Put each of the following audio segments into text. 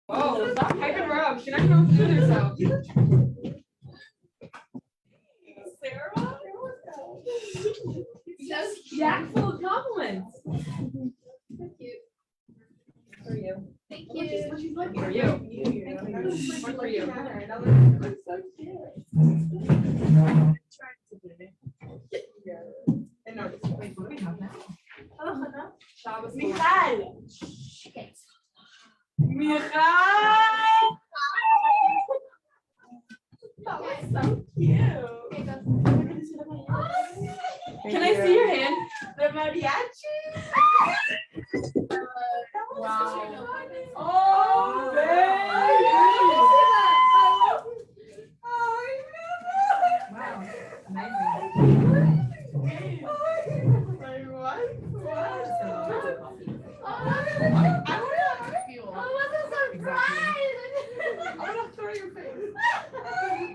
Oh, hype and rub. She's not gonna know what to do with herself. Sarah? That's jack full of compliments. Thank you. For you. Thank you. She's looking for you. One for you. So cute. And no, wait, what do we have now? Halacha of shabbos. Michal. Michal. That was so cute. Can I see your hand? The mariachi. Wow. Oh, baby. Wow. Amazing.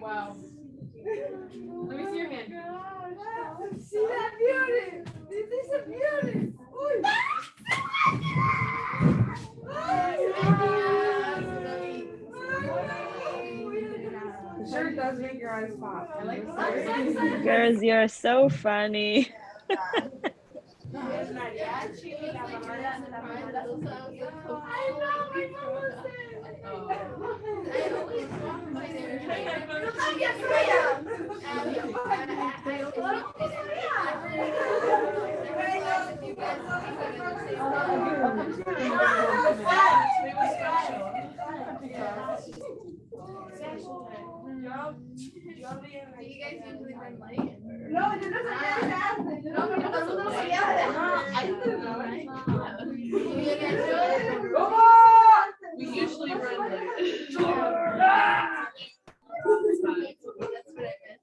Wow. Let me see your hand. See that beauty? This is a beauty. It sure does make your eyes pop. I like the Girls, you're so funny. Do you guys usually run light? No, yo no sabía que no, porque todo el mundo lo sabía de We usually run late.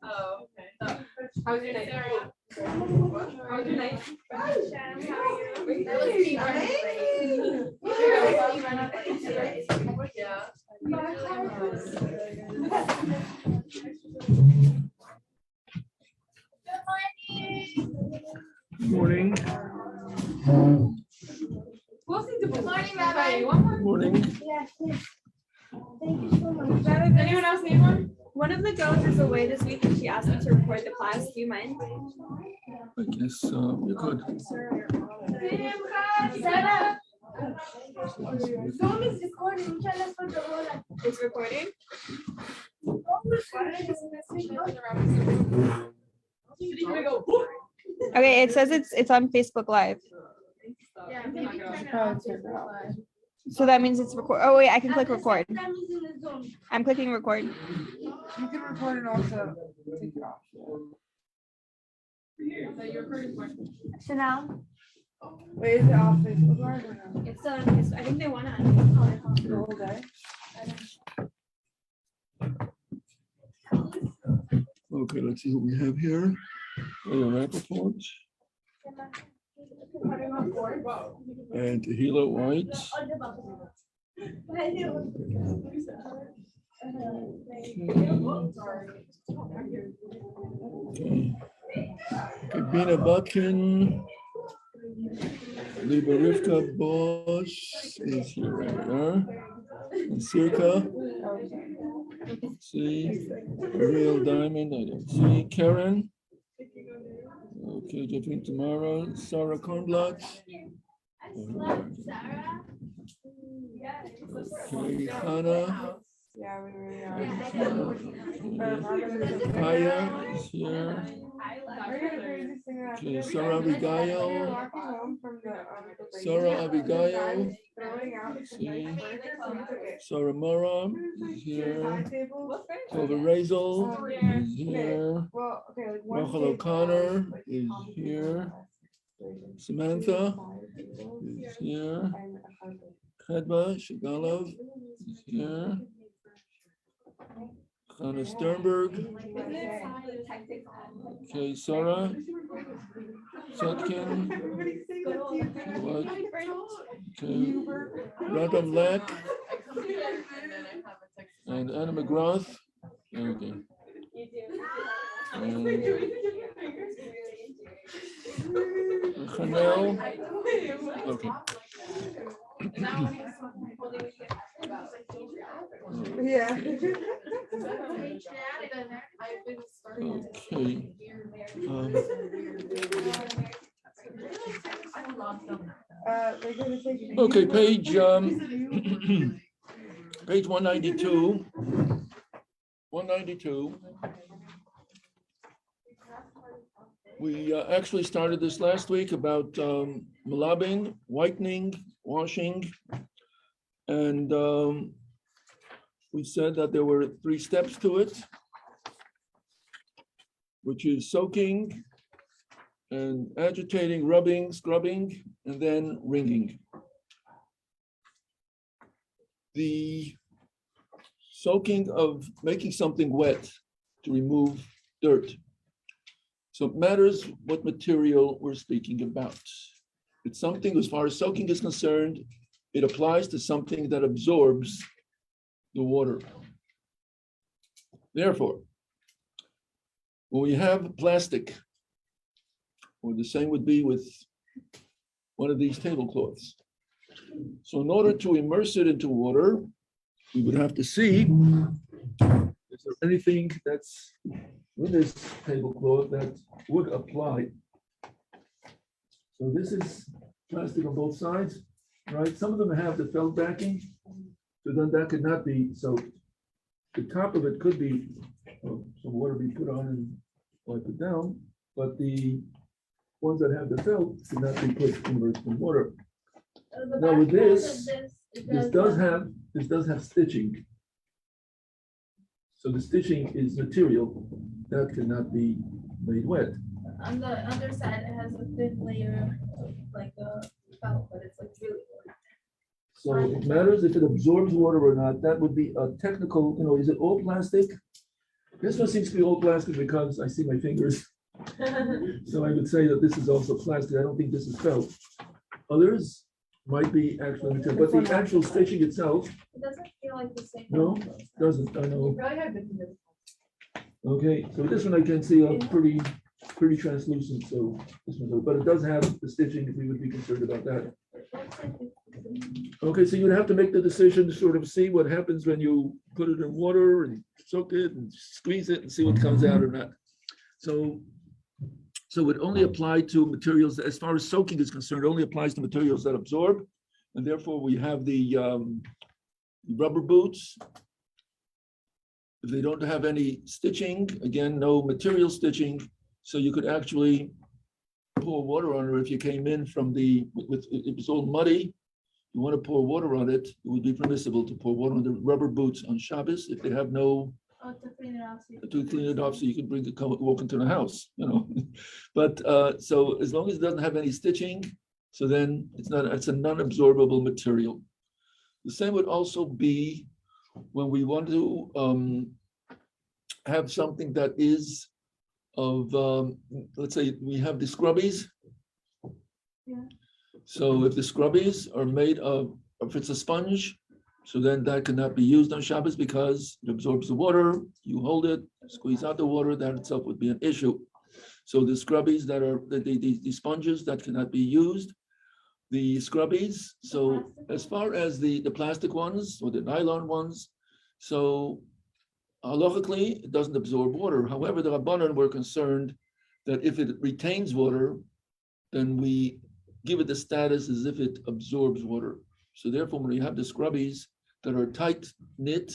Oh, okay. How was your night? How was your night? Morning. We'll see the Morning, Rabbi. Morning. Yes, yes. Thank you so much. Does anyone else need one? One of the girls is away this week and she asked me to record the class. Do you mind? I guess you could. Sarah. Zoom is recording. Muchas por favor. It's recording? Okay, it says it's on Facebook Live. Yeah, maybe turn it Oh, on. it's your girl. So that means it's record. Oh wait, I can click record. That means in the Zoom. I'm clicking record. You can record and also take it off. Is that your recording point? So now Wait, is it off Facebook Live or no? it's still on Facebook. I think they want to. The whole day? Okay, let's see what we have here. Rap report and Hilo White. Okay. Kabina Buckin. Liberivka Bosch is here right there. And Circa. See. Real Diamond, I don't see. Karen. Okay, getting tomorrow. Sarah Kornblatt. Okay, Hannah. Yeah, we really are. Kaya is here. Okay, Sarah Abigail. Sarah Abigail. See. Sarah Mora is here. Tova Razel is here. Rachel O'Connor is here. Samantha is here. Khedba Shigalov is here. Hannah Sternberg. Okay, Sarah Sutkin. What? Okay, Radam Lack and Anna McGrath. Okay. And Chanel. Okay. Yeah. Okay. They're gonna take it. Okay, page page 192. 192. We actually started this last week about malabing, whitening, washing, and we said that there were 3 steps to it, which is soaking and agitating, rubbing, scrubbing, and then wringing. The soaking of making something wet to remove dirt. So it matters what material we're speaking about. It's something, as far as soaking is concerned, it applies to something that absorbs the water. Therefore, when we have plastic, or the same would be with one of these tablecloths. So in order to immerse it into water, we would have to see, is there anything that's in this tablecloth that would apply? So this is plastic on both sides, right? Some of them have the felt backing, so then that could not be soaked. The top of it could be, some water be put on and wipe it down, but the ones that have the felt could not be put immersed in water. Now with this does have stitching. So the stitching is material that cannot be made wet. On the other side, it has a thin layer of like a felt, but it's like really good. So it matters if it absorbs water or not. That would be a technical, is it all plastic? This one seems to be all plastic because I see my fingers. So I would say that this is also plastic. I don't think this is felt. Others might be actual material, but the actual stitching itself, It doesn't feel like the same. no, doesn't, I know. Probably have different. Okay, so this one I can see pretty translucent, so this one, but it does have the stitching if we would be concerned about that. Okay, so you'd have to make the decision to sort of see what happens when you put it in water and soak it and squeeze it and see what comes out or not. So it only apply to materials, as far as soaking is concerned, it only applies to materials that absorb. And therefore we have the rubber boots. If they don't have any stitching, again, no material stitching, so you could actually pour water on it if you came in from it was all muddy. You want to pour water on it, it would be permissible to pour water on the rubber boots on Shabbos if they have no. To clean it off. To clean it off so you can walk into the house, But so as long as it doesn't have any stitching, so then it's a non-absorbable material. The same would also be when we want to have something that is of, let's say we have the scrubbies. Yeah. So if the scrubbies are made of, if it's a sponge, so then that cannot be used on Shabbos because it absorbs the water, you hold it, squeeze out the water, that itself would be an issue. So the scrubbies that are, the sponges that cannot be used, the scrubbies, so as far as the plastic ones or the nylon ones, so halachically, it doesn't absorb water. However, the Rabbanan were concerned that if it retains water, then we give it the status as if it absorbs water. So therefore, when you have the scrubbies that are tight knit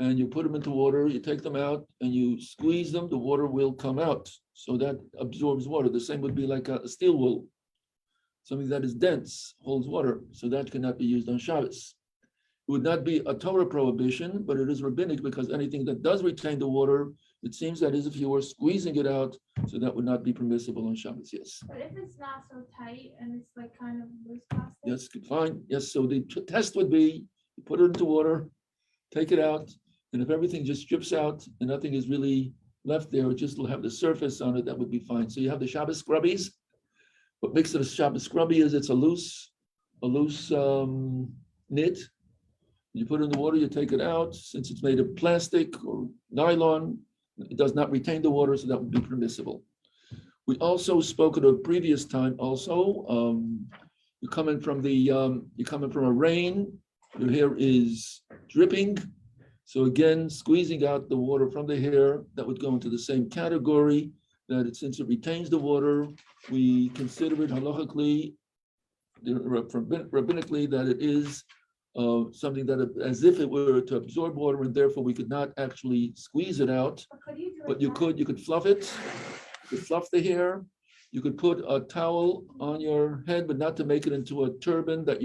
and you put them into water, you take them out and you squeeze them, the water will come out. So that absorbs water. The same would be like a steel wool. Something that is dense, holds water. So that cannot be used on Shabbos. It would not be a Torah prohibition, but it is rabbinic because anything that does retain the water, it seems that is if you were squeezing it out, so that would not be permissible on Shabbos, yes. But if it's not so tight and it's like kind of loose plastic. Yes, fine. Yes, so the test would be, you put it into water, take it out, and if everything just drips out and nothing is really left there, it just will have the surface on it, that would be fine. So you have the Shabbos scrubbies. What makes it a Shabbos scrubby is it's a loose knit. You put it in the water, you take it out. Since it's made of plastic or nylon, it does not retain the water, so that would be permissible. We also spoke at a previous time. Also, you're coming from a rain. Your hair is dripping. So again, squeezing out the water from the hair, that would go into the same category, that since it retains the water, we consider it halachically, rabbinically, that it is something that as if it were to absorb water, and therefore we could not actually squeeze it out, but you could fluff it, you could fluff the hair, you could put a towel on your head, but not to make it into a turban that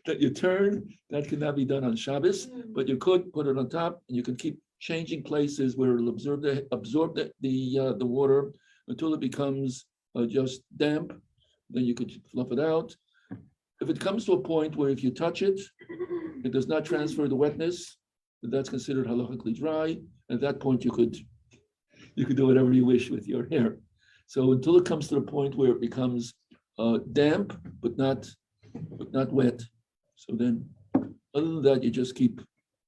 that you turn. That cannot be done on Shabbos, but you could put it on top, and you can keep changing places where it'll absorb the water until it becomes just damp. Then you could fluff it out. If it comes to a point where if you touch it, it does not transfer the wetness, that's considered halachically dry. At that point, you could do whatever you wish with your hair. So until it comes to the point where it becomes damp, but not wet. So then, other than that, you just keep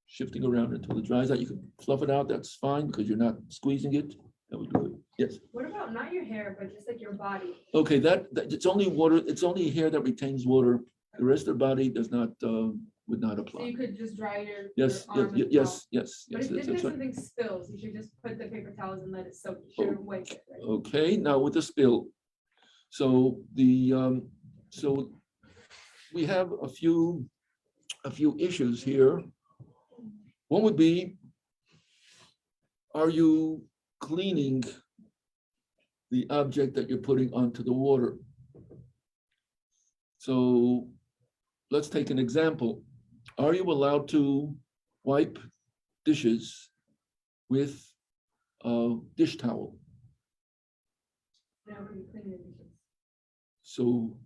shifting around until it dries out. You can fluff it out. That's fine because you're not squeezing it. That would be good. Yes. What about not your hair, but just like your body? Okay, that it's only water. It's only hair that retains water. The rest of the body does not would not apply. So you could just dry your Yes, your arm with a yes, towel. yes. But if That's right. something spills, you should just put the paper towels and let it soak. You shouldn't wipe it, right? Okay, now with the spill. So so we have a few issues here. One would be, are you cleaning the object that you're putting onto the water? So let's take an example. Are you allowed to wipe dishes with a dish towel? Now you clean the dishes. So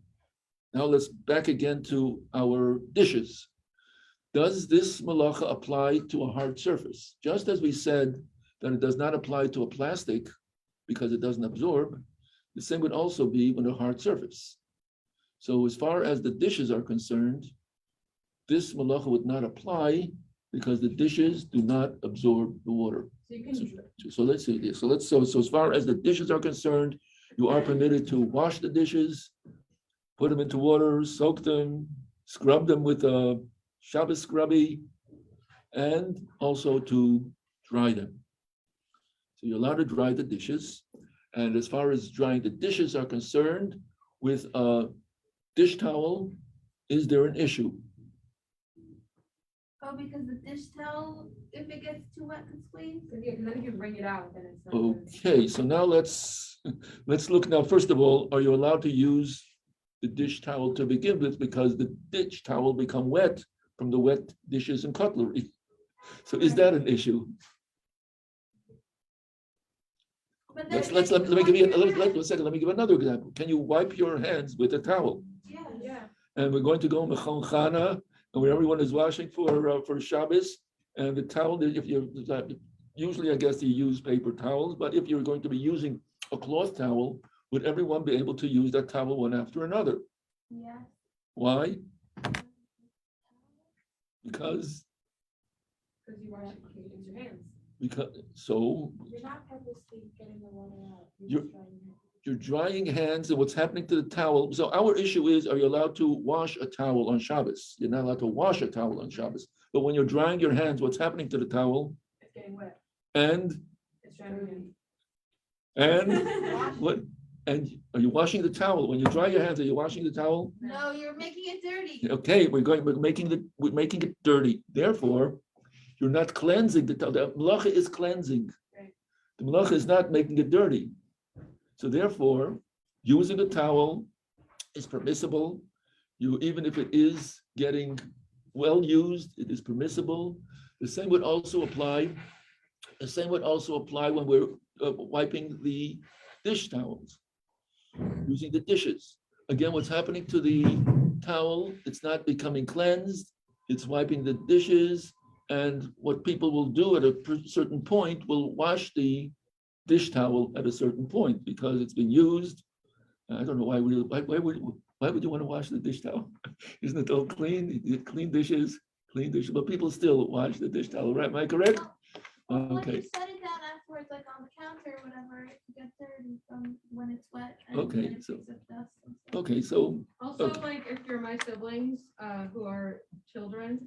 now let's back again to our dishes. Does this malacha apply to a hard surface? Just as we said that it does not apply to a plastic because it doesn't absorb, the same would also be with a hard surface. So as far as the dishes are concerned, this malacha would not apply because the dishes do not absorb the water. So you can. So let's see this. So as far as the dishes are concerned, you are permitted to wash the dishes, put them into water, soak them, scrub them with a Shabbos scrubby, and also to dry them. So you're allowed to dry the dishes. And as far as drying the dishes are concerned, with a dish towel, is there an issue? Oh, because the dish towel, if it gets too wet, can squeeze. Yeah, because then if you bring it out, then it's not. Okay, so now let's look now. First of all, are you allowed to use the dish towel to begin with? Because the dish towel become wet from the wet dishes and cutlery. So is that an issue? But then Let me give you a second. Let me give another example. Can you wipe your hands with a towel? Yeah. And we're going to go Mechon Chana, and where everyone is washing for Shabbos, and the towel. If you usually, I guess you use paper towels, but if you're going to be using a cloth towel, would everyone be able to use that towel one after another? Yeah. Why? Because Because you use your hands. so You're not purposely getting the water out. you're drying hands, and what's happening to the towel. So our issue is, are you allowed to wash a towel on Shabbos? You're not allowed to wash a towel on Shabbos. But when you're drying your hands, what's happening to the towel? It's getting wet. And It's drying. what? And are you washing the towel? When you dry your hands, are you washing the towel? No, you're making it dirty. Okay, we're making it dirty. Therefore, you're not cleansing the towel. The malacha is cleansing. Right. The malacha is not making it dirty. So therefore, using a towel is permissible. Even if it is getting well used, it is permissible. The same would also apply. The same would also apply when we're wiping the dish towels, using the dishes. Again, what's happening to the towel? It's not becoming cleansed. It's wiping the dishes. And what people will do at a certain point will wash the dish towel at a certain point because it's been used. I don't know why would you want to wash the dish towel? Isn't it all clean? Clean dishes, but people still wash the dish towel, right? Am I correct? Well, when Okay. you set it down afterwards, like on the counter or whatever, it gets dirty from when it's wet. Okay, and it so- picks up dust and stuff. Okay, so Also, Also, Okay. like, if you're my siblings, who are children,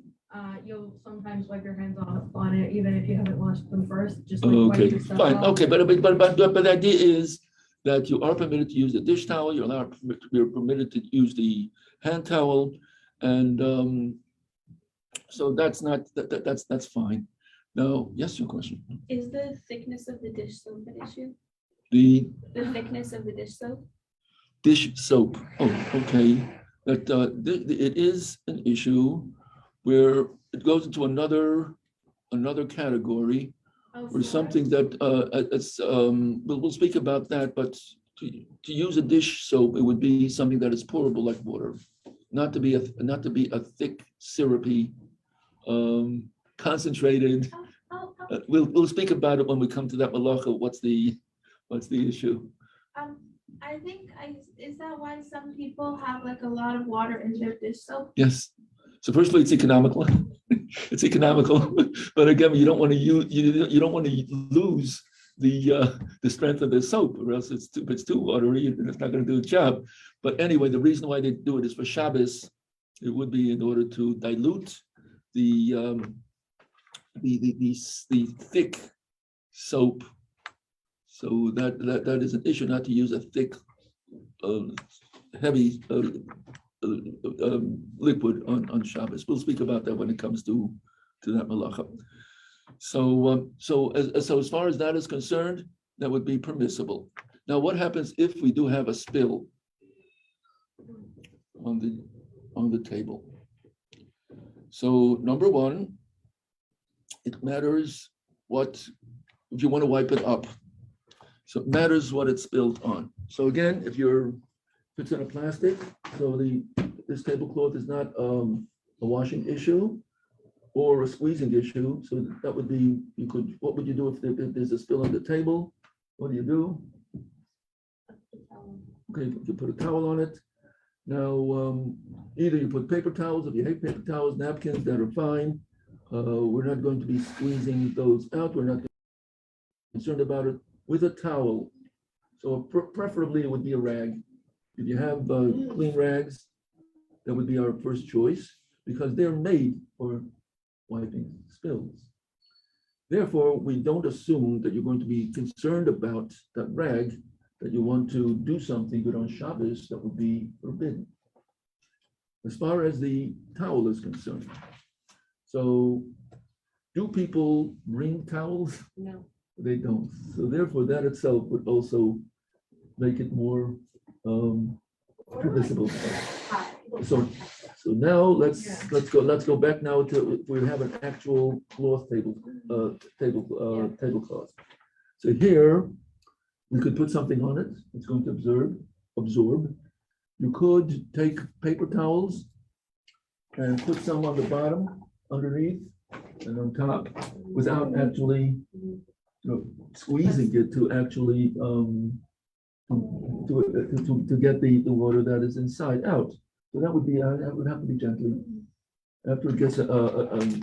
you'll sometimes wipe your hands off on it, even if you haven't washed them first, just like wipe Okay, your stuff fine, off. okay, but the idea is that you are permitted to use the dish towel, you're permitted to use the hand towel, and so that's fine. Now, yes, your question. Is the thickness of the dish soap an issue? The The thickness of the dish soap? dish soap, oh, okay, that it is an issue where it goes into another category. Or something that we'll speak about that, but to use a dish soap, it would be something that is pourable like water, not to be a thick, syrupy, concentrated. We'll speak about it when we come to that malacha. What's the issue? I think is that why some people have like a lot of water in their dish soap? Yes. So firstly, it's economical. It's economical, but again, you don't want to lose the strength of the soap, or else if it's too watery, it's not going to do the job. But anyway, the reason why they do it is for Shabbos. It would be in order to dilute the thick soap. So that is an issue, not to use a thick, heavy liquid on Shabbos. We'll speak about that when it comes to that malacha. So as far as that is concerned, that would be permissible. Now, what happens if we do have a spill on the table? So number one, it matters if you want to wipe it up. So it matters what it's spilled on. So again, if it's in a plastic, so this tablecloth is not a washing issue or a squeezing issue. So that would be, what would you do if there's a spill on the table? What do you do? Okay, you put a towel on it. Now, either you put paper towels, if you hate paper towels, napkins, that are fine. We're not going to be squeezing those out. We're not concerned about it. With a towel, so preferably it would be a rag. If you have clean rags, that would be our first choice because they're made for wiping spills. Therefore, we don't assume that you're going to be concerned about that rag, that you want to do something good on Shabbos that would be forbidden. As far as the towel is concerned, so do people bring towels? No. They don't. So therefore, that itself would also make it more permissible. So now let's go back now to if we have an actual cloth tablecloth. So here we could put something on it. It's going to absorb. You could take paper towels and put some on the bottom, underneath, and on top, without actually squeezing it to actually to get the water that is inside out. So that would have to be gently. After it gets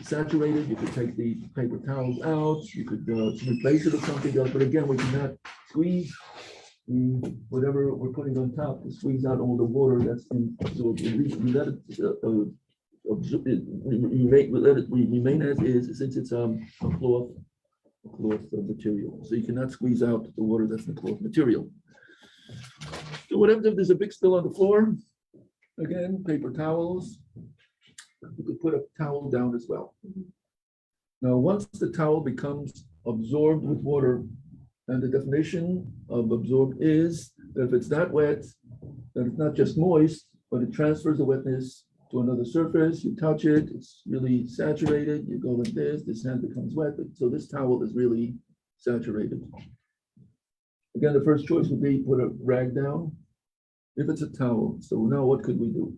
saturated, you could take the paper towels out. You could replace it with something else. But again, we cannot squeeze whatever we're putting on top to squeeze out all the water that's in. So we let it remain as is, since it's a cloth material. So you cannot squeeze out the water that's in the cloth material. So whatever, if there's a big spill on the floor, again, paper towels, you could put a towel down as well. Now, once the towel becomes absorbed with water, and the definition of absorbed is that if it's that wet, that it's not just moist, but it transfers the wetness to another surface, you touch it, it's really saturated, you go like this hand becomes wet, so this towel is really saturated. Again, the first choice would be put a rag down, if it's a towel. So now what could we do?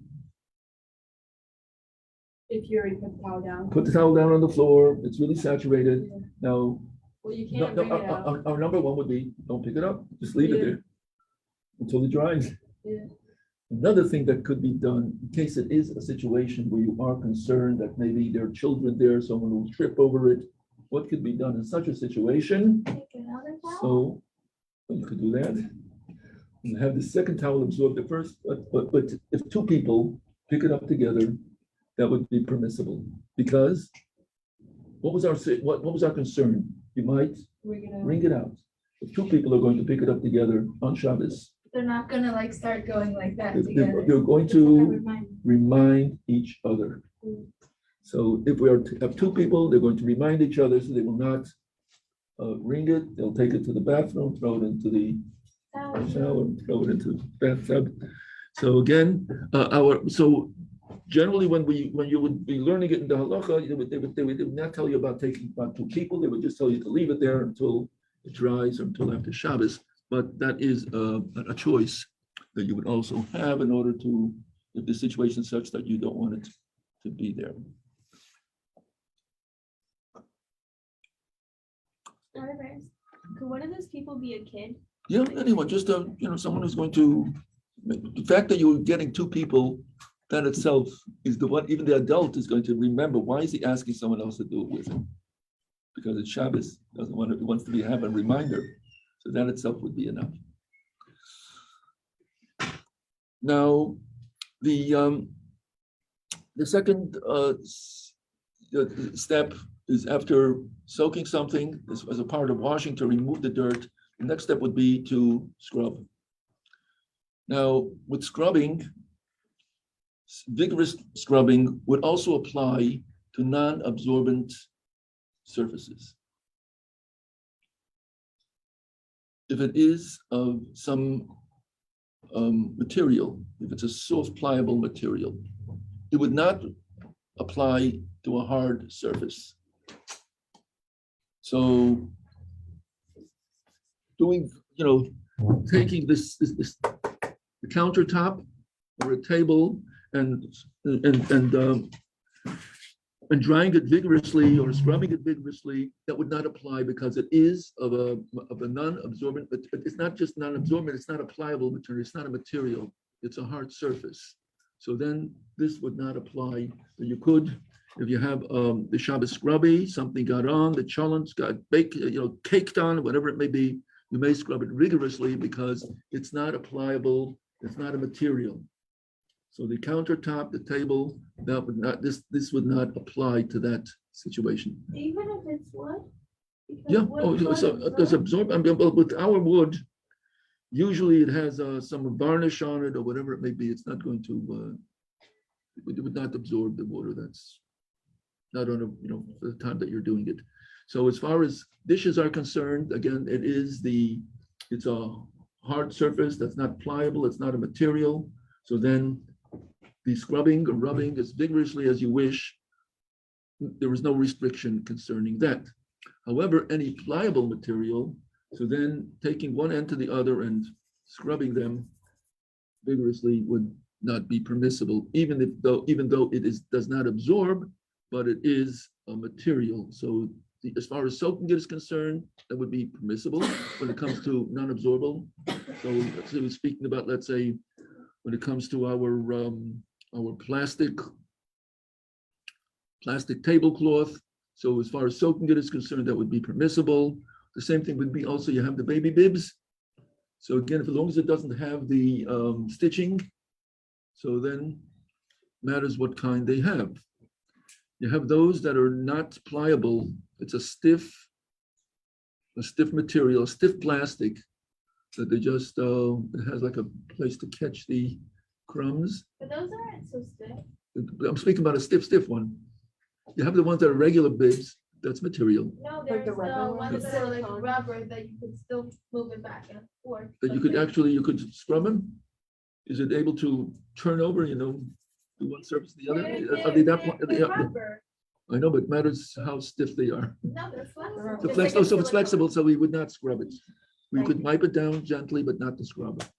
If you already put the towel down. Put the towel down on the floor, it's really saturated. Now, Well, you can't bring it out. our number one would be, don't pick it up, just leave it there until it dries. Yeah. Another thing that could be done, in case it is a situation where you are concerned that maybe there are children there, someone will trip over it, what could be done in such a situation? Take another towel? So you could do that. and have the second towel absorb the first, but if two people pick it up together, that would be permissible, because what was our concern? You might wring it out. If two people are going to pick it up together on Shabbos, They're not gonna like start going like that they're together. they're going to remind each other. So if we have two people, they're going to remind each other, so they will not wring it. They'll take it to the bathroom, throw it into the shower, throw it into the bathtub. So again, so generally when you would be learning it in the halacha, they would not tell you about taking about two people. They would just tell you to leave it there until it dries or until after Shabbos. But that is a choice that you would also have in order to, if the situation is such that you don't want it to be there. Could one of those people be a kid? Yeah, anyone, just someone who's going to, the fact that you're getting two people, that itself is the one, even the adult is going to remember, why is he asking someone else to do it with him? Because it's Shabbos, wants to have a reminder. So that itself would be enough. Now, the second step is after soaking something as a part of washing to remove the dirt. The next step would be to scrub. Now, with scrubbing, vigorous scrubbing would also apply to non-absorbent surfaces. If it is of some material, if it's a soft, pliable material, it would not apply to a hard surface. So taking the countertop or a table and drying it vigorously or scrubbing it vigorously, that would not apply because it is of a non-absorbent, but it's not just non-absorbent, it's not a pliable material, it's not a material, it's a hard surface. So then this would not apply. So you could, if you have the Shabbos scrubby, something got on, the cholents got baked, caked on, whatever it may be, you may scrub it rigorously because it's not a pliable, it's not a material. So the countertop, the table, that would not, this would not apply to that situation. Even if it's wood? Because Yeah, wood so does absorb, well, with our wood, usually it has some varnish on it or whatever it may be. It's not going to, it would not absorb the water. That's not on the time that you're doing it. So as far as dishes are concerned, again, it's a hard surface that's not pliable, it's not a material. So then the scrubbing or rubbing as vigorously as you wish, there is no restriction concerning that. However, any pliable material, so then taking one end to the other and scrubbing them vigorously would not be permissible, even though it does not absorb, but it is a material. So as far as soaking it is concerned, that would be permissible when it comes to non-absorbable. So speaking about, let's say, when it comes to our plastic tablecloth. So as far as soaking it is concerned, that would be permissible. The same thing would be also, you have the baby bibs. So again, as long as it doesn't have the stitching, so then matters what kind they have. You have those that are not pliable. It's a stiff material, stiff plastic that they just, it has like a place to catch the crumbs. But those aren't so stiff. I'm speaking about a stiff one. You have the ones that are regular bibs, that's material. No, Like there's the the rubber ones ones? that are like Silicone. rubber that you could still move it back and forth. That you could scrub them? Is it able to turn over, do one surface to the other? Are they that? They're rubber. I know, but it matters how stiff they are. No, they're flexible. So It's like a so it's silicone. flexible, so we would not scrub it. We Thank could wipe it down gently, but not to scrub it.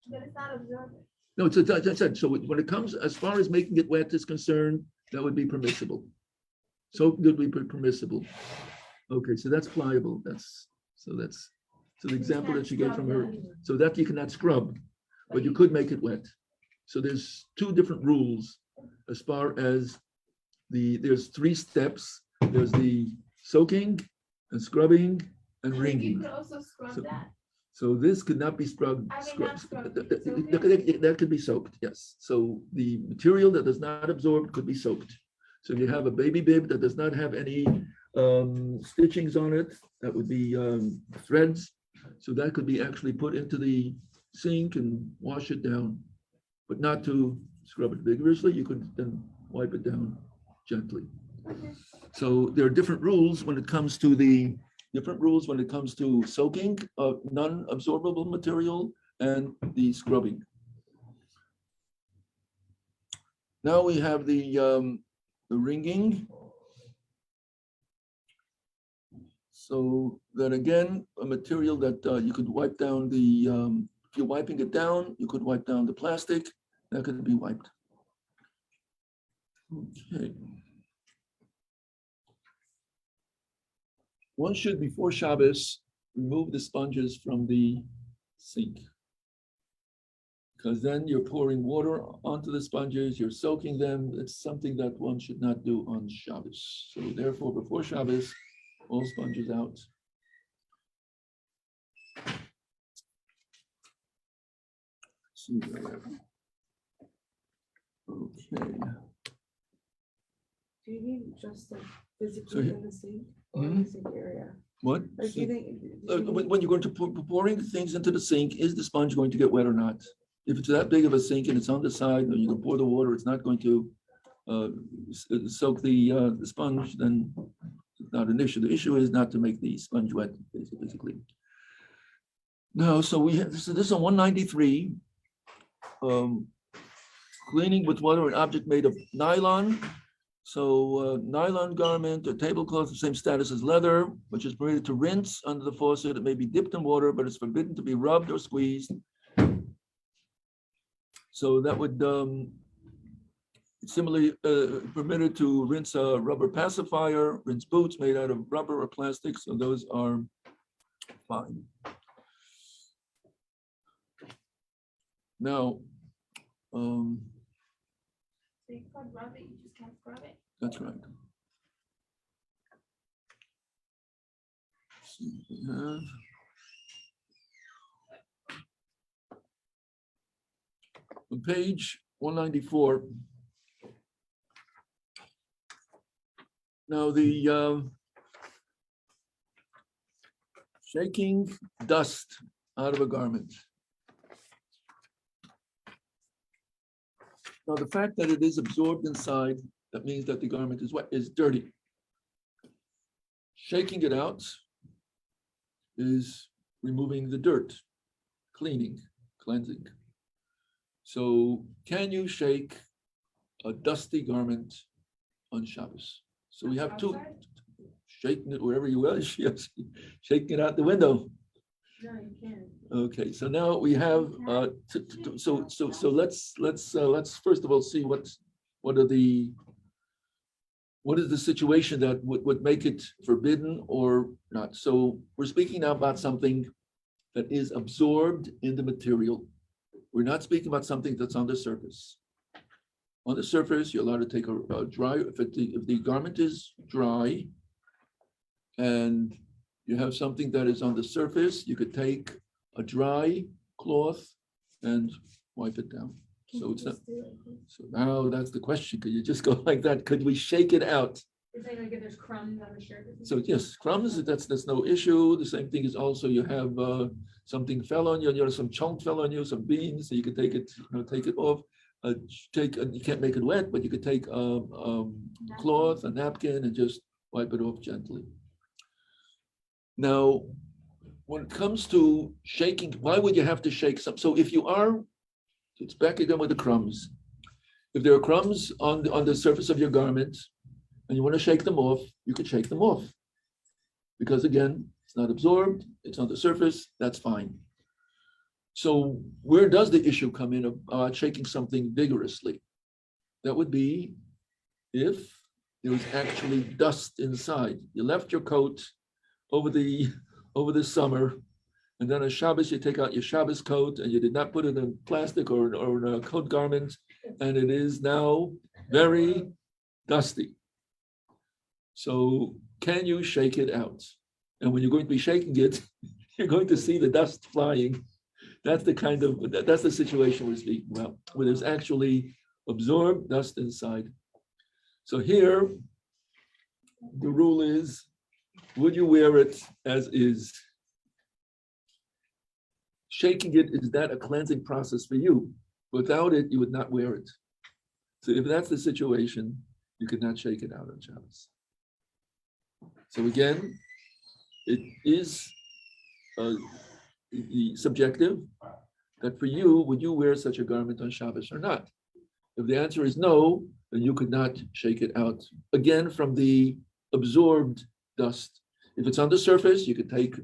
But it's not absorbent. No, it's as I said, so when it comes, as far as making it wet is concerned, that would be permissible. So good would be permissible. Okay, so that's pliable. So the example that she gave from her. So that you cannot scrub, but you could make it wet. So there's two different rules as far as there's three steps. There's the soaking and scrubbing and You wringing. could also scrub So- that. So this could not be scrubbed. I mean, scrubbed. not scrubbed, That could be soaked, yes. So the material that does not absorb could be soaked. So if you have a baby bib that does not have any stitchings on it, that would be threads. So that could be actually put into the sink and wash it down, but not to scrub it vigorously. You could then wipe it down gently. So there are different rules when it comes to soaking of non-absorbable material and the scrubbing. Now we have the ringing. So that again, a material that you could wipe down the, if you're wiping it down, you could wipe down the plastic, that could be wiped. Okay. One should, before Shabbos, remove the sponges from the sink. Because then you're pouring water onto the sponges, you're soaking them. It's something that one should not do on Shabbos. So therefore, before Shabbos, all sponges out. See there. Okay. Do you mean just like So physically he- in the sink or in Mhm. the sink area? What? Or do you think? When you're going to pouring things into the sink, is the sponge going to get wet or not? If it's that big of a sink and it's on the side, and you can pour the water, it's not going to soak the sponge, then it's not an issue. The issue is not to make the sponge wet, basically. No, so we have, so this is on 193. Cleaning with water an object made of nylon. So nylon garment or tablecloth, the same status as leather, which is permitted to rinse under the faucet. It may be dipped in water, but it's forbidden to be rubbed or squeezed. So that would similarly permitted to rinse a rubber pacifier, rinse boots made out of rubber or plastic. So those are fine. Now, So you could rub it, you just can't scrub it. that's right. So we have on page 194. Now the shaking dust out of a garment. Now the fact that it is absorbed inside, that means that the garment is wet, is dirty. Shaking it out is removing the dirt, cleaning, cleansing. So can you shake a dusty garment on Shabbos? So we have two, shaking it wherever you wish, yes, shaking it out the window. No, you can't. Okay, so now we have, so let's first of all see what is the situation that would make it forbidden or not. So we're speaking now about something that is absorbed in the material. We're not speaking about something that's on the surface. On the surface, you're allowed to take a dry, if the garment is dry and you have something that is on the surface, you could take a dry cloth and wipe it down. So it's not, so now that's the question. Could you just go like that? Could we shake it out? You're saying like if there's crumbs on the shirt? So yes, crumbs, that's no issue. The same thing is also you have something fell on you, some chunk fell on you, some beans, so you could take it, take it off. You can't make it wet, but you could take a cloth, a napkin, and just wipe it off gently. Now, when it comes to shaking, why would you have to shake some? So if you are, it's back again with the crumbs. If there are crumbs on the surface of your garment and you want to shake them off, you could shake them off. Because again, it's not absorbed, it's on the surface, that's fine. So where does the issue come in about shaking something vigorously? That would be if there was actually dust inside. You left your coat over the summer, and then on Shabbos you take out your Shabbos coat and you did not put it in plastic or in a coat garment, and it is now very dusty. So can you shake it out? And when you're going to be shaking it, you're going to see the dust flying. That's that's the situation we're speaking about, where there's actually absorbed dust inside. So here, the rule is, would you wear it as is? Shaking it, is that a cleansing process for you? Without it, you would not wear it. So if that's the situation, you could not shake it out on Shabbos. So again, it is the subjective that for you, would you wear such a garment on Shabbos or not? If the answer is no, then you could not shake it out. Again, from the absorbed dust. If it's on the surface, you could take,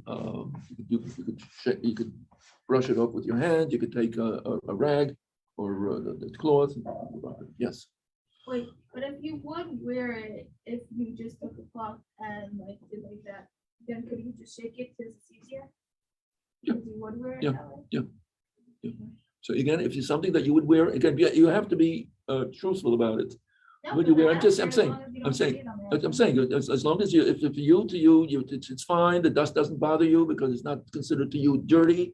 you could brush it off with your hand. You could take a rag or the cloth. Yes. Wait, but if you would wear it, if you just took a cloth and like did like that, then could you just shake it because it's easier? Yeah. Because you would wear it Yeah. that way? Yeah. So again, if it's something that you would wear, again, you have to be truthful about it. No, Would you but wear? I I'm don't saying, care as long as you don't see it on there. I'm saying, as long as if you to you, it's fine. The dust doesn't bother you because it's not considered to you dirty.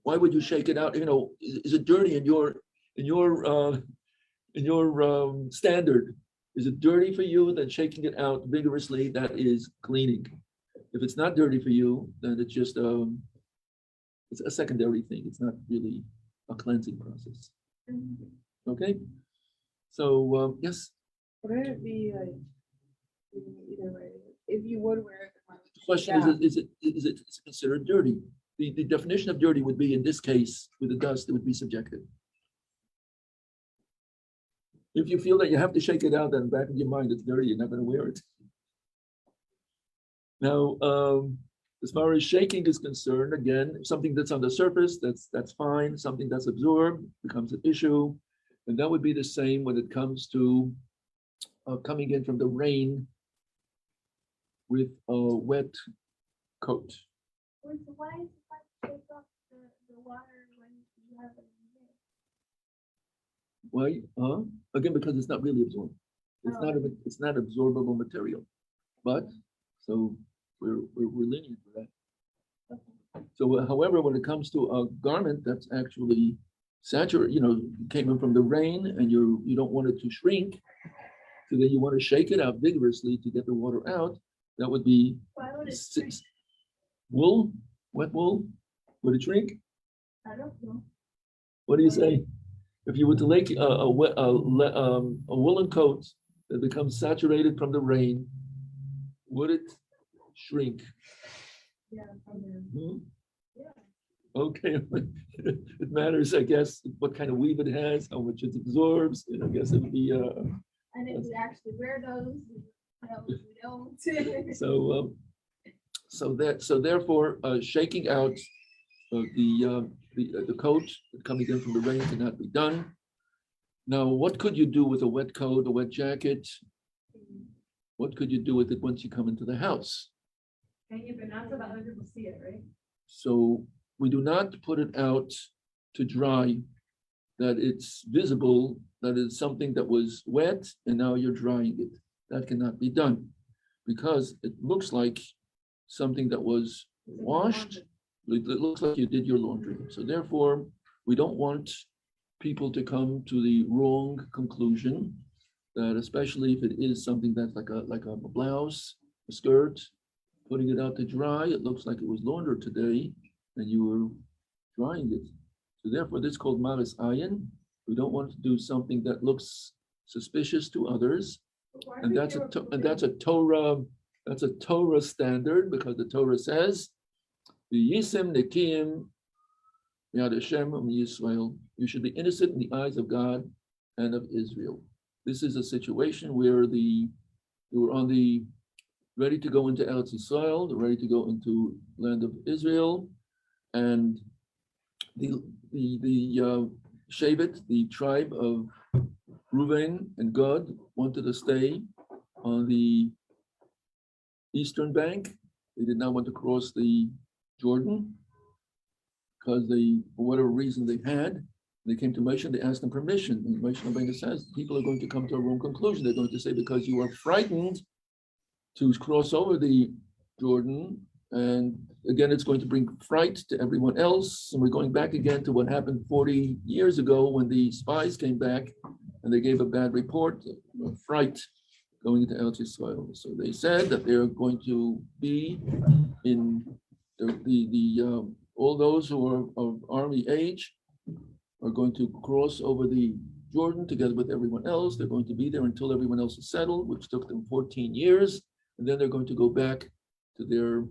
Why would you shake it out? Is it dirty in your standard? Is it dirty for you? Then shaking it out vigorously, that is cleaning. If it's not dirty for you, then it's just it's a secondary thing. It's not really a cleansing process. Okay. So yes. Wouldn't it be like either way? If you would wear it, The question is it considered dirty? The definition of dirty would be, in this case, with the dust, it would be subjective. If you feel that you have to shake it out, then back in your mind, it's dirty, you're not going to wear it. Now, as far as shaking is concerned, again, something that's on the surface, that's fine. Something that's absorbed becomes an issue. And that would be the same when it comes to coming in from the rain with a wet coat. Wait, so why is it like to take off the water when you have it in there? Why? Again, because it's not really absorbed. It's not absorbable material. But so we're lenient for that. So, however, when it comes to a garment that's actually saturated, came in from the rain, and you don't want it to shrink, so then you want to shake it out vigorously to get the water out. That would be Why would it shrink? wool, wet wool. Would it shrink? I don't know. What do you say? If you were to make a woolen coat that becomes saturated from the rain, would it shrink? Yeah. Hmm? Yeah. Okay, it matters, I guess, what kind of weave it has, how much it absorbs, and I guess it would be. And if we actually wear those, we don't. So therefore, shaking out the coat coming in from the rain cannot be done. Now, what could you do with a wet coat, a wet jacket? What could you do with it once you come into the house? And you not so that other people see it, right? So we do not put it out to dry, that it's visible, that it's something that was wet and now you're drying it. That cannot be done because it looks like something that was washed. It looks like you did your laundry. So therefore, we don't want people to come to the wrong conclusion that, especially if it is something that's like a blouse, a skirt, putting it out to dry, it looks like it was laundered today and you were drying it. So therefore, this is called maris ayin. We don't want to do something that looks suspicious to others. And that's a Torah standard, because the Torah says, "V'yisim nekim yad Hashem Yisrael." You should be innocent in the eyes of God and of Israel. This is a situation where they were on the ready to go into Eretz Yisrael, they're ready to go into land of Israel, and the Shevet, the tribe of Reuven and Gad, wanted to stay on the eastern bank. They did not want to cross the Jordan because for whatever reason they had, they came to Moshe and they asked him permission. And Moshe Rabbeinu says, people are going to come to a wrong conclusion. They're going to say, because you are frightened to cross over the Jordan, And again, it's going to bring fright to everyone else. And we're going back again to what happened 40 years ago when the spies came back and they gave a bad report of fright going into Eretz Yisrael. So they said that they're going to be in all those who are of army age are going to cross over the Jordan together with everyone else. They're going to be there until everyone else is settled, which took them 14 years. And then they're going to go back to their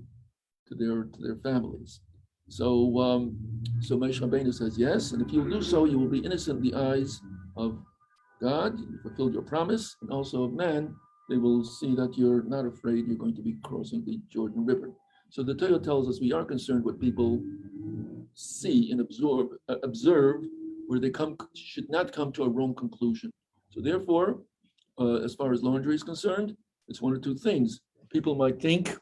families. So so Moshe Rabbeinu says yes, and if you do so, you will be innocent in the eyes of God. You fulfilled your promise, and also of man. They will see that you're not afraid. You're going to be crossing the Jordan River. So the Torah tells us we are concerned what people see and observe, where they should not come to a wrong conclusion. So therefore, as far as laundry is concerned, it's one or two things. People might think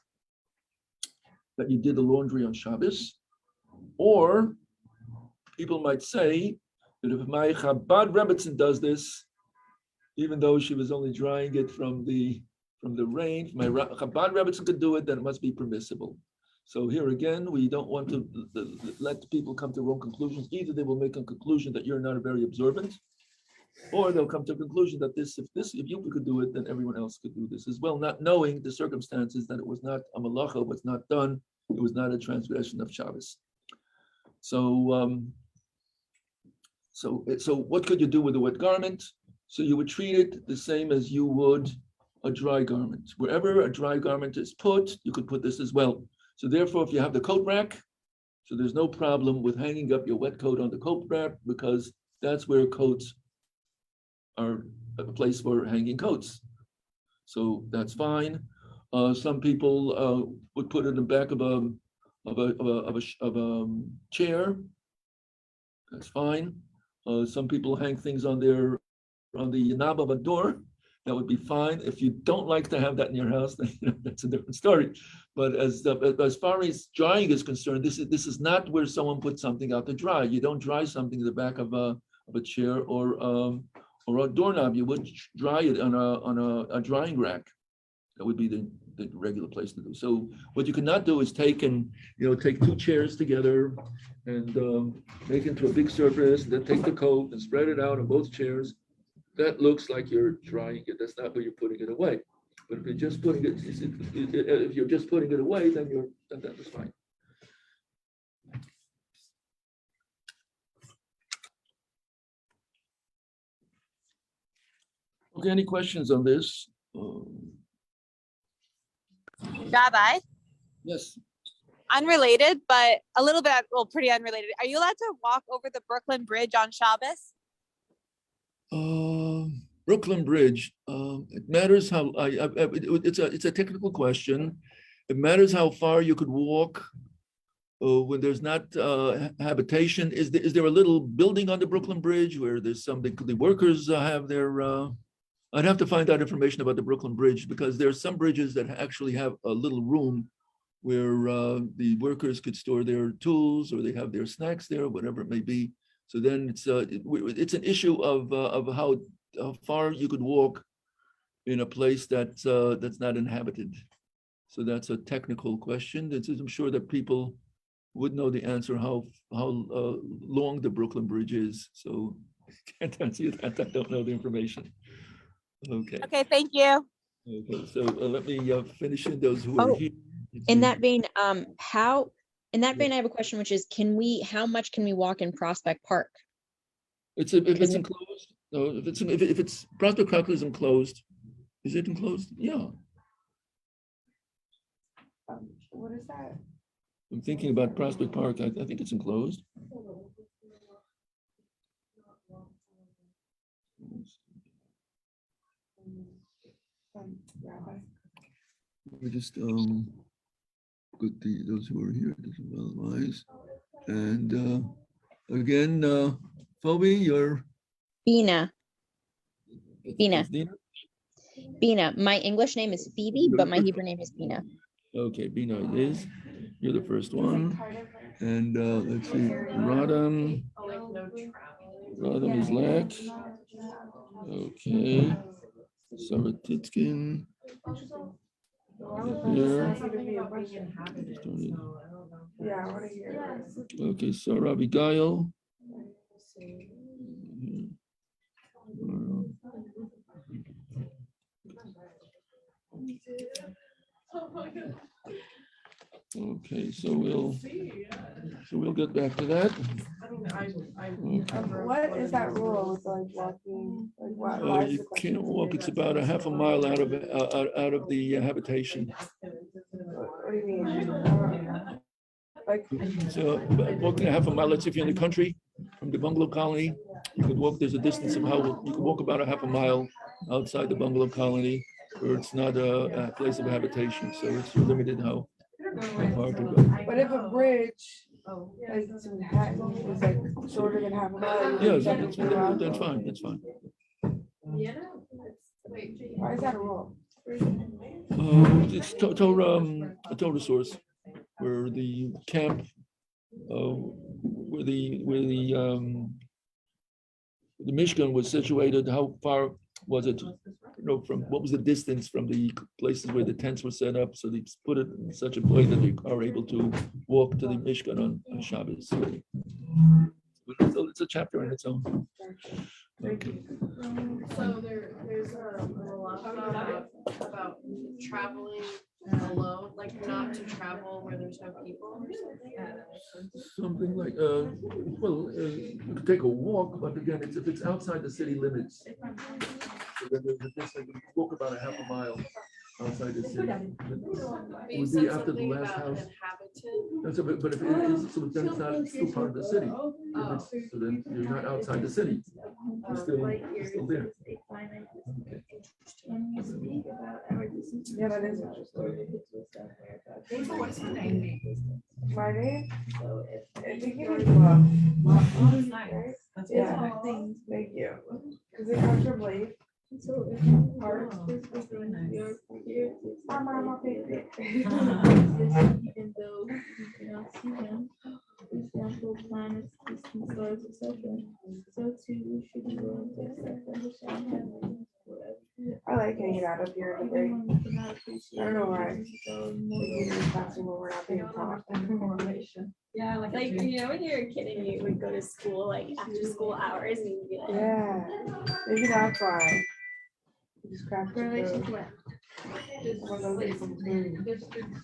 that you did the laundry on Shabbos, or people might say that if my Chabad Rebbetzin does this, even though she was only drying it from the rain, if my Chabad Rebbetzin could do it, then it must be permissible. So here again, we don't want to let people come to wrong conclusions. Either they will make a conclusion that you're not very observant, or they'll come to a conclusion that if you could do it, then everyone else could do this as well, not knowing the circumstances that it was not a malacha, was not done, it was not a transgression of Shabbos. So what could you do with a wet garment? So you would treat it the same as you would a dry garment. Wherever a dry garment is put, you could put this as well. So therefore, if you have the coat rack, so there's no problem with hanging up your wet coat on the coat rack, because that's where coats are a place for hanging coats. So that's fine. Some people would put it in the back of a chair. That's fine. Some people hang things on the knob of a door. That would be fine. If you don't like to have that in your house, then that's a different story. But as far as drying is concerned, this is not where someone puts something out to dry. You don't dry something in the back of a chair or a doorknob. You would dry it on a drying rack. That would be the regular place to do. So what you cannot do is take two chairs together and make it into a big surface, and then take the coat and spread it out on both chairs. That looks like you're drying it. That's not where you're putting it away. But if you're just putting it away, then that is fine. Okay, any questions on this? Rabbi, Yes. unrelated, but a little bit, well, pretty unrelated. Are you allowed to walk over the Brooklyn Bridge on Shabbos? Brooklyn Bridge. It matters how. It's a technical question. It matters how far you could walk when there's not habitation. Is there a little building on the Brooklyn Bridge where there's the workers have their? I'd have to find out information about the Brooklyn Bridge, because there are some bridges that actually have a little room where the workers could store their tools, or they have their snacks there, whatever it may be. So then it's an issue of how far you could walk in a place that's not inhabited. So that's a technical question. I'm sure that people would know the answer how long the Brooklyn Bridge is. So I can't answer you that. I don't know the information. Okay. Okay, thank you. Okay. So let me finish in those who are here. In that vein, I have a question, which is, how much can we walk in Prospect Park? If it's enclosed, no, if it's Prospect Park is enclosed, is it enclosed? Yeah. What is that? I'm thinking about Prospect Park. I think it's enclosed. We just put those who are here, otherwise. And again, Phoebe, you're Bina. It's Dina? Bina. My English name is Phoebe, but my Hebrew name is Bina. Okay, Bina it is. You're the first one. And let's see, Radam. Radam is Lack. Okay. Sarah Titkin. Yeah. Yeah, I want to hear it. Okay, so Rabbi Gail. Okay, so we'll get back to that. What is that rule with like walking? Like why is You the question? can't walk, it's about a half a mile out of the habitation. What do you mean? Like, So walking a half a mile, let's say if you're in the country, from the bungalow colony, you could walk, there's a distance of how, you could walk about a half a mile outside the bungalow colony, where it's not a place of habitation, so it's limited how far it can go. but if a bridge, like to Manhattan, is like shorter than half a mile. Yeah, you that's can't go out that's there. fine, that's fine. Why is that a rule? It's a Torah source, where the camp, where the Mishkan was situated, how far was it, from, what was the distance from the places where the tents were set up? So they put it in such a way that they are able to walk to the Mishkan on Shabbos. So it's a chapter in its own. Okay. So there's a Malacha about traveling alone, like not to travel where there's no people or something. Something like, you could take a walk, but again, if it's outside the city limits. So then there's a distance, you walk about a half a mile outside the city. It You would said be after the something last about house. inhabitant. That's a bit, but if it is, so then it's not, it's still part of the city. If it's, so then you're not outside the city. You're still there. Yeah, that is interesting. What's her name? My name? I think it was Love. Right? Yeah, thank you. Because it comes from Blake. So if parts is within your fear, Mama, baby. even though you cannot see them, example, planets, distant stars, etc. So too, we should be willing to accept that the sun heaven. I like hanging out up here in the break. Everyone cannot appreciate. I don't know why. So Like more usually it's faster when we're not being taught. Yeah, like when you're a kid and you would go to school like after school hours and you'd be like, Yeah, maybe that's why. You just crack the relation code. to it. Just One of those like, people do. distance,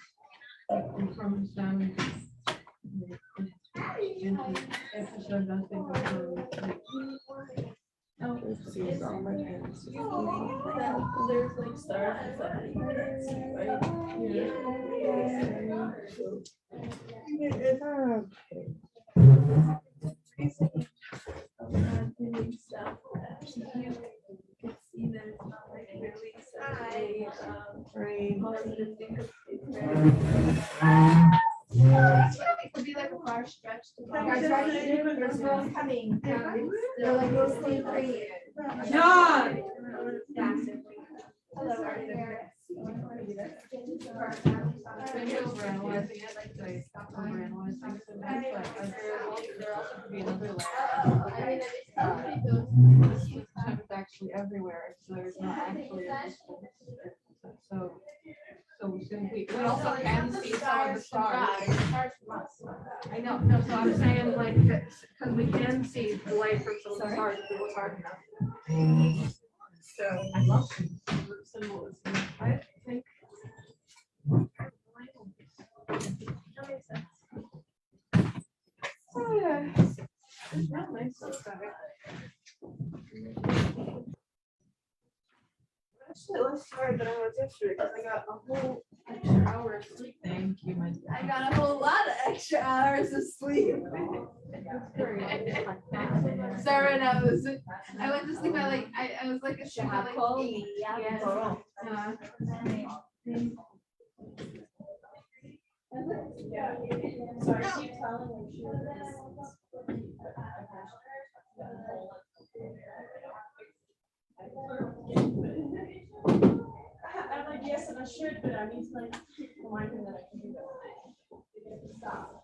from them. Emphasize that thing of, It seems all my parents. There's like stars and stuff that you can't see, doing stuff that you can see that it's not like really Right. positive things. It could be like a far stretch. There's girls coming. They're like, we'll stay free. John! Hello, Arthur. Overanalyzing it, like they stop overanalyzing things, but there also could be another layer. Time is actually everywhere, so there's not actually a distance. So since we also can see some of the stars. I know, no, so I'm saying like, because we can see the light from some of the stars if we look hard enough. So I love symbolism. I think. That makes sense. Oh, yeah. It's not nice outside. Actually, less tired than I was yesterday because I got a whole Extra hour of sleep. Thank you, my. I got a whole lot of extra hours of sleep. Sorry, I went to sleep at like, I was like asleep at like 8. I'm like, yes, and I should, but I need to like remind him that I can do that. Stop.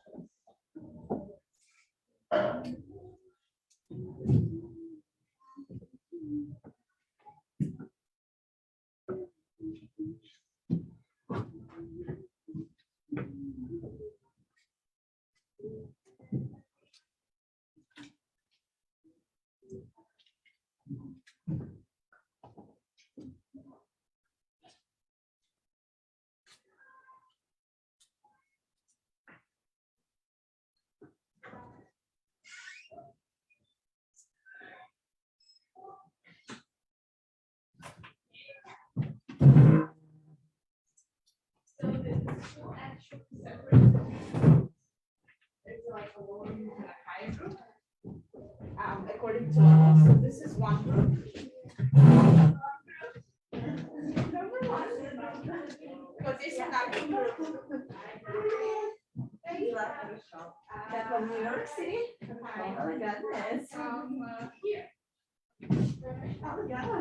according to us. So this is one group. Number one. Because it's an acting group. They're from New York City. Oh my goodness. Here. Oh my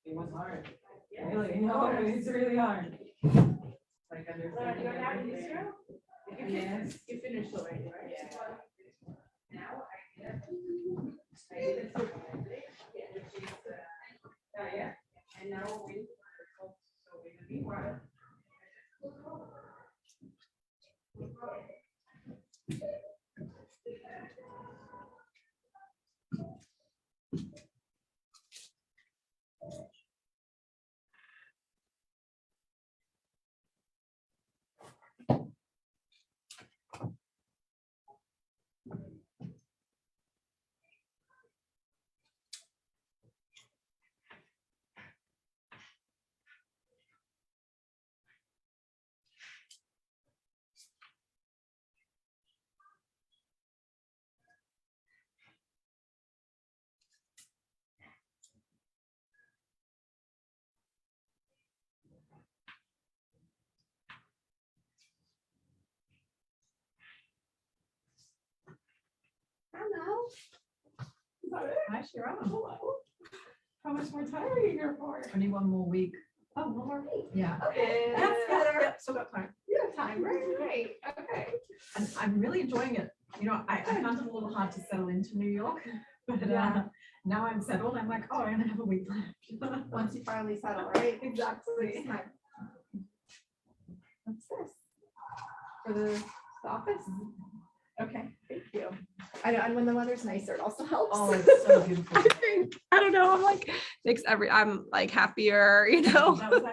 It was hard. Really, no, it's really hard. Like understanding everything. Yes. You finished already, right? Now I did it for Monday, which is, yeah, and now we're waiting for the results, so in the meanwhile. Hi, Sharon. How much more time are you here for? Only one more week. Oh, one more week? Yeah. Okay. That's better. Yep, still got time. Yeah, time, right, okay. And I'm really enjoying it. You know, I found it a little hard to settle into New York, but Yeah. now I'm settled. I'm like, oh, I only have a week left. Once you finally settle, right? Exactly. What's this? For the office? Okay, thank you. I know, and when the weather's nicer, it also helps. Oh, it's so beautiful. I think, I don't know, I'm like, I'm like happier, you know? That was